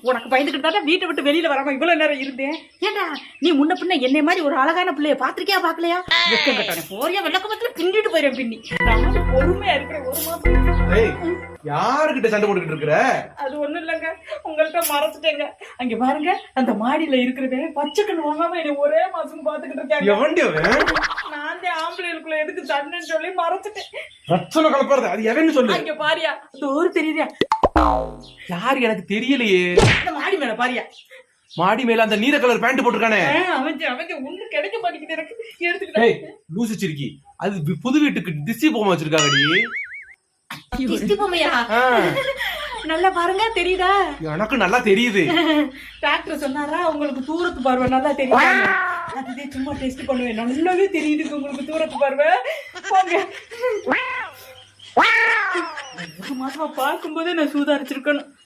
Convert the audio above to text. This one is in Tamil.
உனக்கு பயந்துக்கிட்டு வீட்டை விட்டு வெளியில வராம இவ்வளவு நேரம் இருந்தேன். ஏண்டா நீ முன்ன பின்ன என்னை மாதிரி ஒரு அழகான பிள்ளைய பாத்திருக்கியா பாக்கலையா? வெக்கம் கட்டவனே போறியா வெள்ளக்கமத்துல பின்னிட்டு போயிடும் பின்னி. நான் பொறுமையா இருக்கிறேன் ஒரு மாசம். யாருக்கிட்ட சண்டை போட்டுக்கிட்டு இருக்கிற? அது ஒண்ணும் இல்லங்க, உங்கள்கிட்ட மறைச்சிட்டேங்க. அங்க பாருங்க அந்த மாடியில இருக்கிறத பச்சைக்கண்ணு வாங்காம என்ன ஒரே மாசம் பாத்துக்கிட்டு இருக்காங்க. நான் ஆம்பளைக்குள்ள எதுக்கு சண்டைன்னு சொல்லி மறைச்சிட்டேன். ரச்சனை கலப்பறது அது எவன்னு சொல்லு. அங்க பாரியா ஒரு தெரியுதா? யாரு எனக்கு தெரியலையே. அந்த மாடி மேல பாரியா. மாடி மேல அந்த நீல கலர் பேண்ட் போட்டிருக்கானே. அவன் ஒண்ணு கிடைக்க மாட்டேங்குது எனக்கு. எடுத்துக்கிட்டேன். லூசு சிரிக்கி. அது புது வீட்டுக்கு டிஸ்டி பொம்மை வச்சிருக்காங்கடி. டிஸ்டி பொம்மையா? நல்லா பாருங்க தெரியுதா? எனக்கு நல்லா தெரியுது. டாக்டர் சொன்னாரா உங்களுக்கு தூரத்து பார்வை நல்லா தெரியுது. அதுவே சும்மா டெஸ்ட் பண்ணுவேன். நல்லாவே தெரியுது உங்களுக்கு தூரத்து பார்வை. ஒரு மாசமா பார்க்கும்போதே நான் சூதாரிச்சிருக்கணும்.